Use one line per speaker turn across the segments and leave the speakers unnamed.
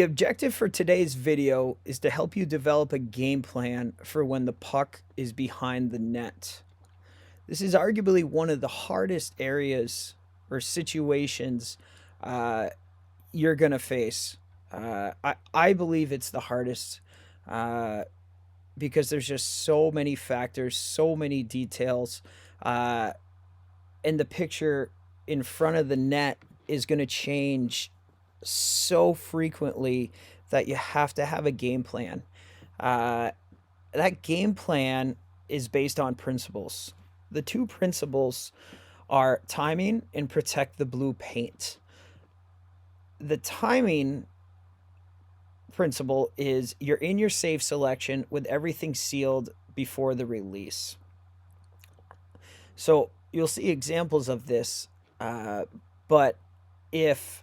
objective for today's video is to help you develop a game plan for when the puck is behind the net. This is arguably one of the hardest areas or situations uh, you're going to face. I believe it's the hardest uh, because there's just so many factors, so many details, uh, and the picture in front of the net is going to change so frequently that you have to have a game plan. Uh, that game plan is based on principles. The two principles are timing and protect the blue paint. The timing principle is you're in your safe selection with everything sealed before the release. So you'll see examples of this, but if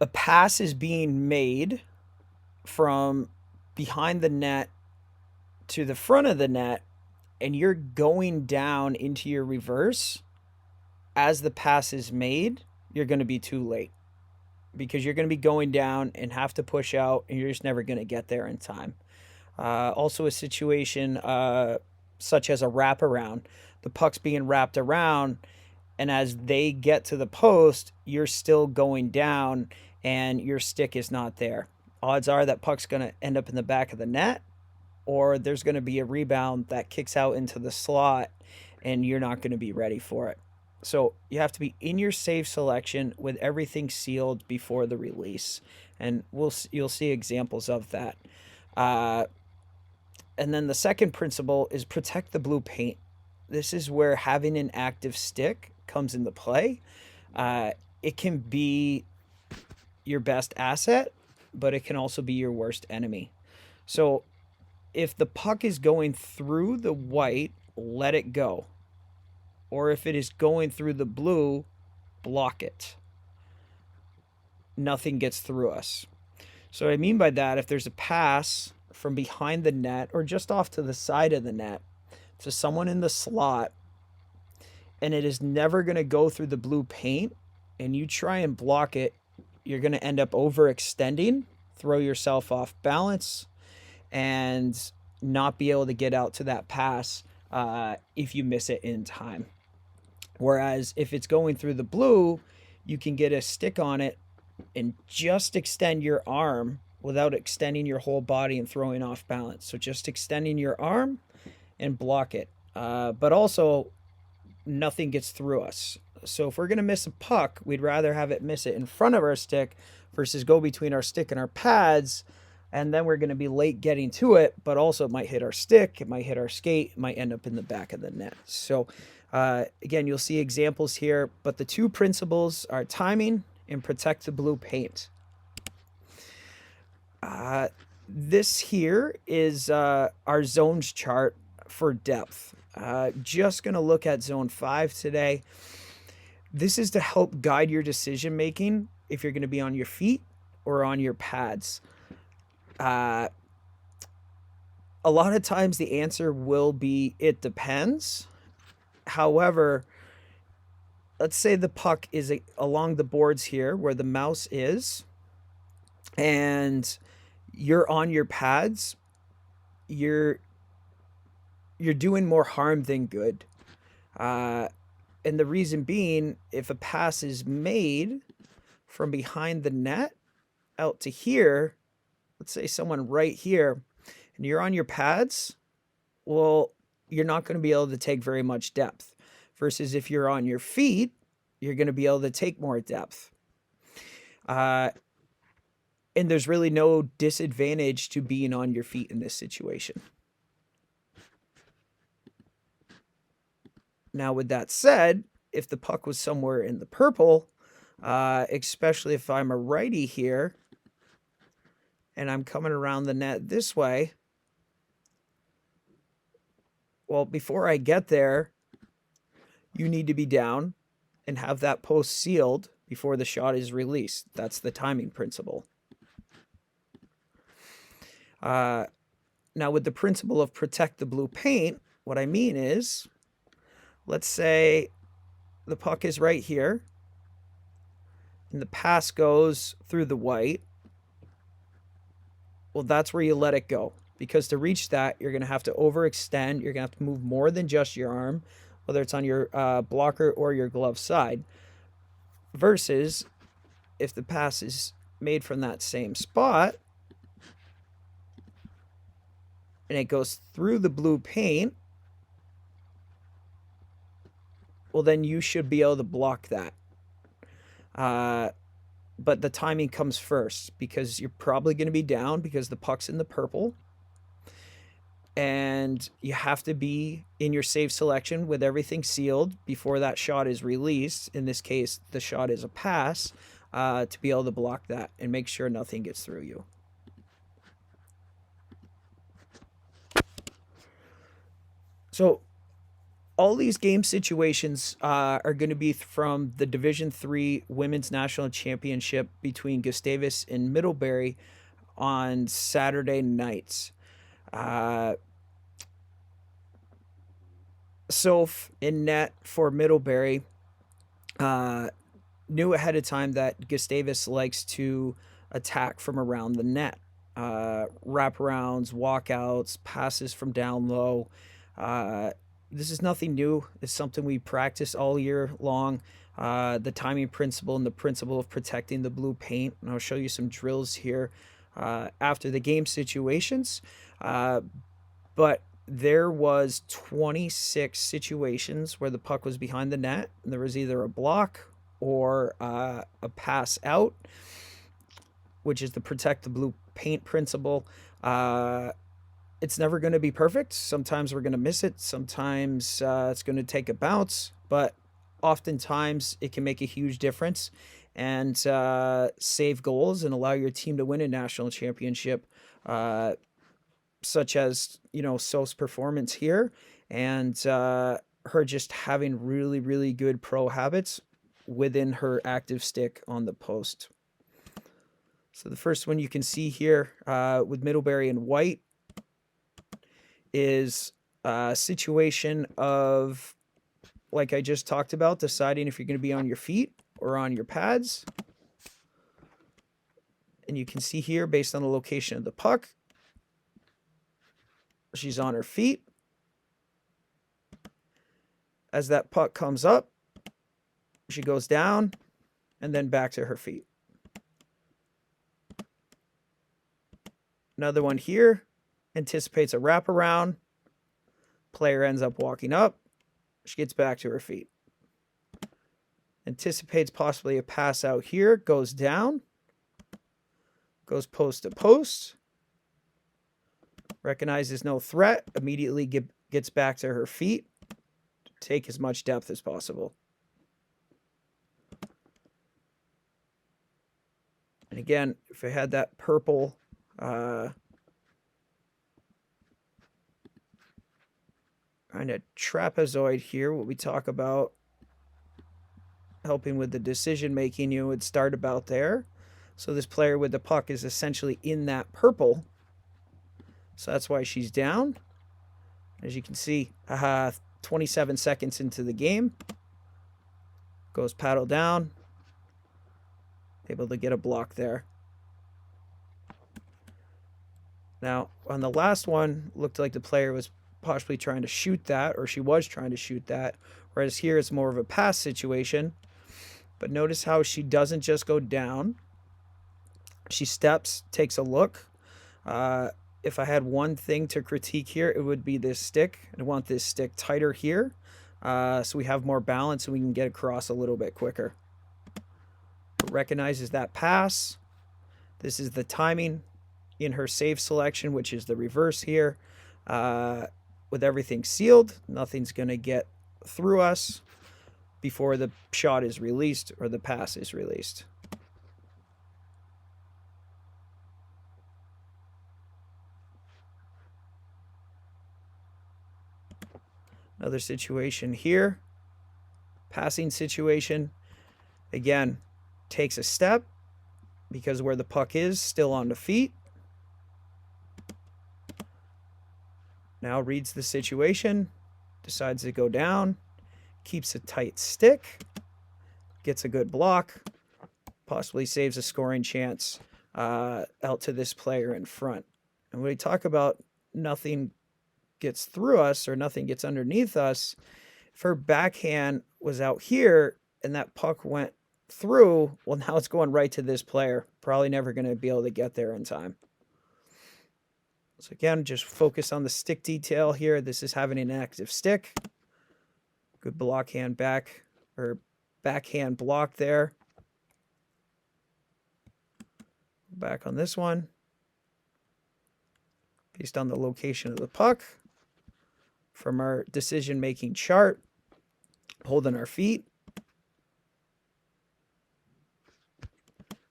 a pass is being made from behind the net to the front of the net and you're going down into your reverse as the pass is made, you're going to be too late because you're going to be going down and have to push out and you're just never going to get there in time. Also, a situation such as a wraparound, the puck's being wrapped around, and as they get to the post, you're still going down and your stick is not there. Odds are that puck's going to end up in the back of the net, or there's going to be a rebound that kicks out into the slot and you're not going to be ready for it. So you have to be in your safe selection with everything sealed before the release. And you'll see examples of that. And then the second principle is protect the blue paint. This is where having an active stick comes into play. It can be your best asset, but it can also be your worst enemy. So if the puck is going through the white, let it go. Or if it is going through the blue, block it. Nothing gets through us. So what I mean by that, if there's a pass from behind the net or just off to the side of the net to someone in the slot, and it is never going to go through the blue paint, and you try and block it, you're going to end up overextending, throw yourself off balance, and not be able to get out to that pass if you miss it in time. Whereas if it's going through the blue, you can get a stick on it and just extend your arm without extending your whole body and throwing off balance. So just extending your arm and block it. But also, nothing gets through us. So if we're going to miss a puck, we'd rather have it miss it in front of our stick versus go between our stick and our pads. And then we're going to be late getting to it, but also it might hit our stick, it might hit our skate, it might end up in the back of the net. So again, you'll see examples here, but the two principles are timing and protect the blue paint. This here is our zones chart for depth. Just going to look at zone 5 today. This is to help guide your decision making if you're going to be on your feet or on your pads. A lot of times the answer will be it depends. However, let's say the puck is along the boards here where the mouse is, and you're on your pads, you're doing more harm than good. And the reason being, if a pass is made from behind the net out to here, let's say someone right here, and you're on your pads, well, you're not going to be able to take very much depth. Versus if you're on your feet, you're going to be able to take more depth. And there's really no disadvantage to being on your feet in this situation. Now, with that said, if the puck was somewhere in the purple, especially if I'm a righty here, and I'm coming around the net this way, well, before I get there, you need to be down and have that post sealed before the shot is released. That's the timing principle. Now, with the principle of protect the blue paint, what I mean is, let's say the puck is right here, and the pass goes through the white, Well, that's where you let it go. Because to reach that, you're going to have to overextend. You're going to have to move more than just your arm, whether it's on your blocker or your glove side. Versus if the pass is made from that same spot and it goes through the blue paint, well, then you should be able to block that. But the timing comes first because you're probably going to be down because the puck's in the purple. And you have to be in your save selection with everything sealed before that shot is released. In this case, the shot is a pass, to be able to block that and make sure nothing gets through you. So all these game situations are going to be from the Division III Women's National Championship between Gustavus and Middlebury on Saturday nights. Soph in net for Middlebury knew ahead of time that Gustavus likes to attack from around the net. Wraparounds, walkouts, passes from down low. This is nothing new. It's something we practice all year long. The timing principle and the principle of protecting the blue paint. And I'll show you some drills here after the game situations. But there was 26 situations where the puck was behind the net and there was either a block or a pass out, which is the protect the blue paint principle. It's never going to be perfect. Sometimes we're going to miss it. Sometimes it's going to take a bounce, but oftentimes it can make a huge difference and save goals and allow your team to win a national championship, such as, So's performance here and her just having really, really good pro habits within her active stick on the post. So the first one you can see here with Middlebury in white is a situation of, like I just talked about, deciding if you're going to be on your feet or on your pads. And you can see here, based on the location of the puck, she's on her feet. As that puck comes up, she goes down and then back to her feet. Another one here anticipates a wraparound. Player ends up walking up. She gets back to her feet. Anticipates possibly a pass out here. Goes down. Goes post to post. Recognizes no threat. Immediately gets back to her feet. Take as much depth as possible. And again, if I had that purple kind of trapezoid here, what we talk about helping with the decision making, you would start about there. So this player with the puck is essentially in that purple. So that's why she's down. As you can see, 27 seconds into the game. Goes paddle down. Able to get a block there. Now, on the last one, looked like the player was possibly trying to shoot that, or she was trying to shoot that. Whereas here, it's more of a pass situation. But notice how she doesn't just go down. She steps, takes a look. If I had one thing to critique here, it would be this stick. I want this stick tighter here, so we have more balance and we can get across a little bit quicker. It recognizes that pass. This is the timing in her save selection, which is the reverse here. With everything sealed, nothing's going to get through us before the shot is released or the pass is released. Another situation here. Passing situation. Again, takes a step because where the puck is, still on the feet. Now reads the situation, decides to go down, keeps a tight stick, gets a good block, possibly saves a scoring chance out to this player in front. And when we talk about nothing gets through us or nothing gets underneath us, if her backhand was out here and that puck went through, well, now it's going right to this player. Probably never going to be able to get there in time. So again, just focus on the stick detail here. This is having an active stick. Good backhand block there. Back on this one. Based on the location of the puck. From our decision-making chart. Holding our feet.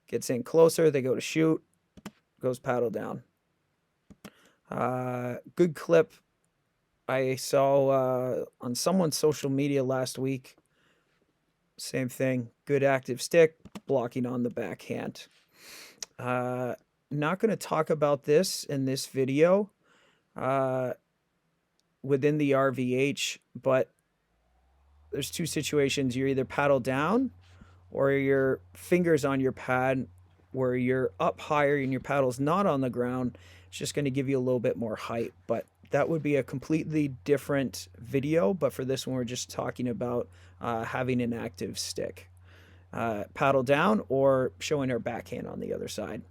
Gets in closer, they go to shoot. Goes paddle down. Good clip I saw on someone's social media last week. Same thing. Good active stick, blocking on the backhand. Not going to talk about this in this video within the RVH, but there's two situations. You're either paddle down or your fingers on your pad where you're up higher and your paddle's not on the ground. It's just going to give you a little bit more height, but that would be a completely different video. But for this one, we're just talking about having an active stick. Paddle down or showing our backhand on the other side.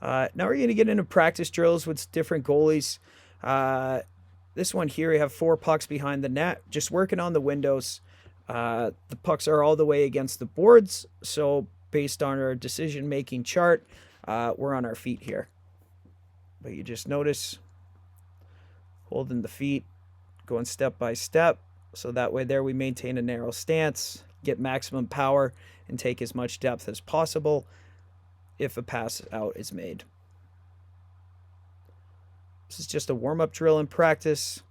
Now we're going to get into practice drills with different goalies. This one here, we have 4 pucks behind the net, just working on the windows. The pucks are all the way against the boards, so based on our decision-making chart, we're on our feet here. But you just notice, holding the feet, going step by step, so that way there we maintain a narrow stance, get maximum power, and take as much depth as possible if a pass out is made. This is just a warm-up drill in practice.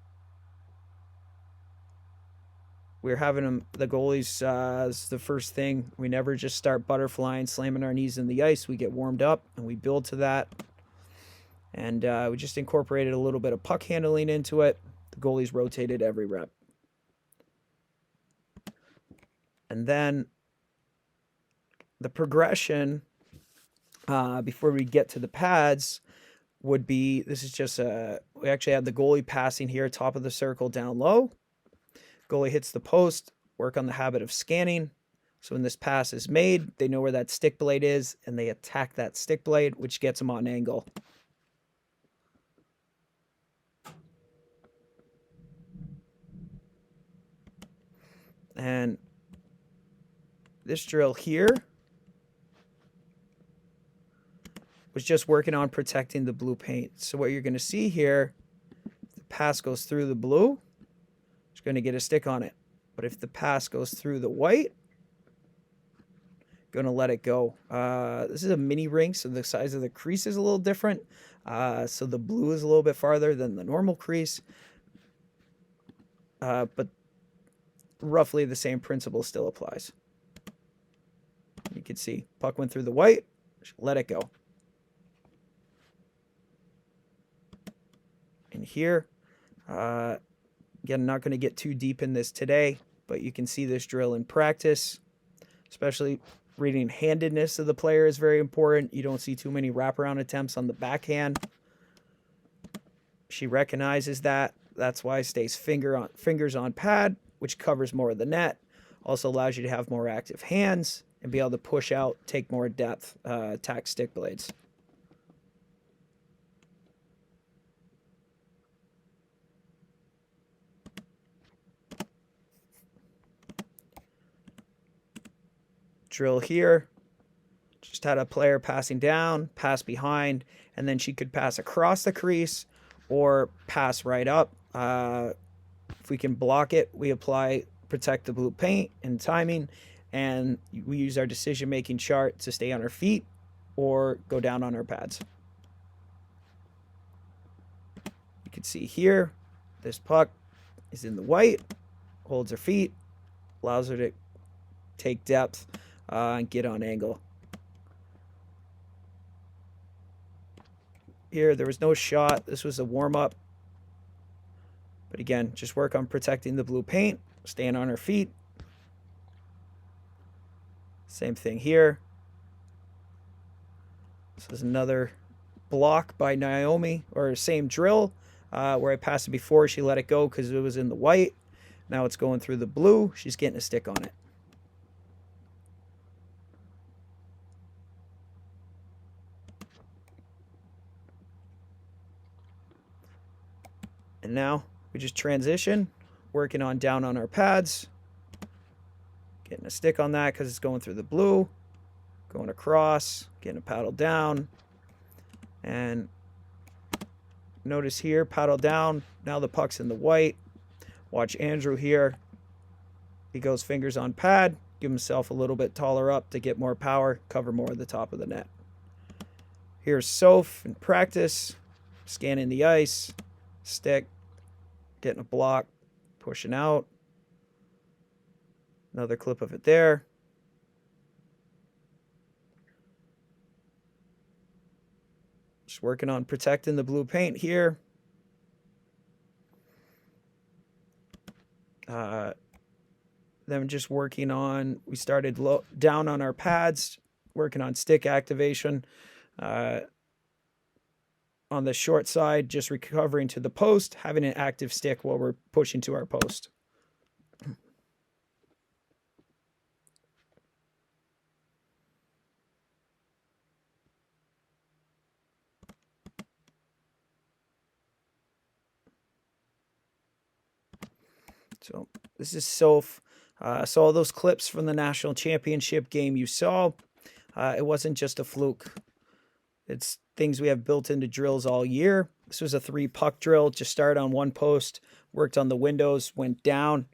We're having them, the goalies, is the first thing. We never just start butterflying, slamming our knees in the ice. We get warmed up and we build to that. And we just incorporated a little bit of puck handling into it. The goalies rotated every rep. And then the progression before we get to the pads would be, this is just we actually have the goalie passing here, top of the circle, down low. Goalie hits the post, work on the habit of scanning. So when this pass is made, they know where that stick blade is, and they attack that stick blade, which gets them on angle. And this drill here was just working on protecting the blue paint. So what you're going to see here, if the pass goes through the blue, it's going to get a stick on it. But if the pass goes through the white, going to let it go. This is a mini rink, so the size of the crease is a little different. So the blue is a little bit farther than the normal crease. But roughly the same principle still applies. You can see puck went through the white, let it go. And here, again, not going to get too deep in this today, but you can see this drill in practice, especially reading handedness of the player is very important. You don't see too many wraparound attempts on the backhand. She recognizes that. That's why it stays fingers on pad, which covers more of the net. Also allows you to have more active hands and be able to push out, take more depth, attack stick blades. Drill here. Just had a player passing down, pass behind, and then she could pass across the crease or pass right up. If we can block it, we apply protect the blue paint and timing, and we use our decision-making chart to stay on our feet or go down on our pads. You can see here, this puck is in the white, holds her feet, allows her to take depth and get on angle. Here, there was no shot. This was a warm-up. But again, just work on protecting the blue paint staying on her feet. Same thing here. This is another block by Naomi, or same drill, where I passed it before. She let it go because it was in the white. Now it's going through the blue. She's getting a stick on it. And now we just transition, working on down on our pads. Getting a stick on that because it's going through the blue. Going across, getting a paddle down. And notice here, paddle down. Now the puck's in the white. Watch Andrew here. He goes fingers on pad. Give himself a little bit taller up to get more power. Cover more of the top of the net. Here's Soph in practice. Scanning the ice. Stick. Getting a block. Pushing out. Another clip of it there. Just working on protecting the blue paint here. Then just working on, we started down on our pads, working on stick activation. On the short side, just recovering to the post, having an active stick while we're pushing to our post. So this is Soph. So all those clips from the national championship game you saw, it wasn't just a fluke. It's things we have built into drills all year. This was a 3-puck drill. Just started on one post, worked on the windows, went down.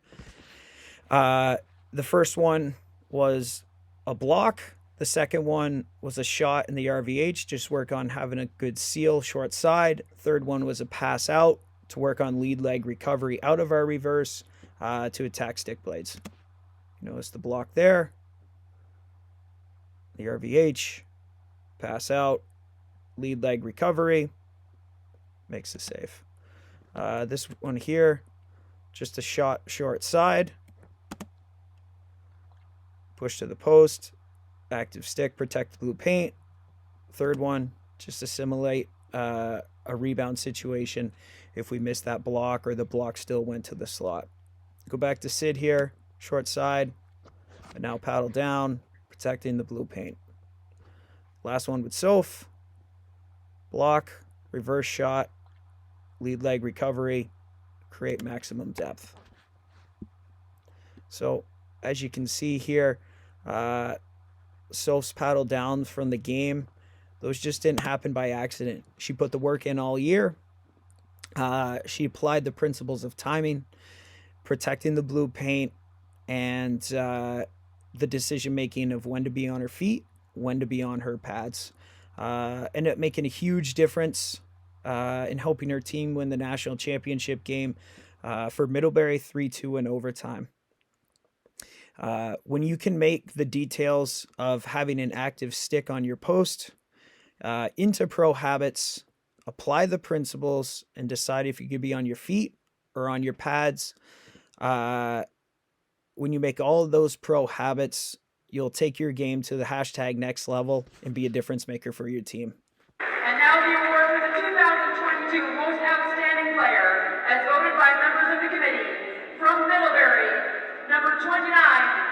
The first one was a block. The second one was a shot in the RVH. Just work on having a good seal, short side. Third one was a pass out to work on lead leg recovery out of our reverse to attack stick blades. Notice the block there. The RVH, pass out, lead leg recovery, makes the save. This one here, just a shot short side, push to the post, active stick, protect the blue paint. Third one, just to simulate a rebound situation if we missed that block or the block still went to the slot. Go back to Sid here, short side, but now paddle down, protecting the blue paint. Last one with Soph, block, reverse shot, lead leg recovery, create maximum depth. So as you can see here, Soph's paddle down from the game. Those just didn't happen by accident. She put the work in all year. She applied the principles of timing, protecting the blue paint, and the decision making of when to be on her feet, when to be on her pads. Ended up making a huge difference in helping her team win the national championship game for Middlebury 3-2 in overtime. When you can make the details of having an active stick on your post into pro habits, apply the principles, and decide if you could be on your feet or on your pads. When you make all of those pro habits, you'll take your game to the hashtag next level and be a difference maker for your team.
And now the award for the 2022 Most Outstanding Player, as voted by members of the committee. From Middlebury, number 29,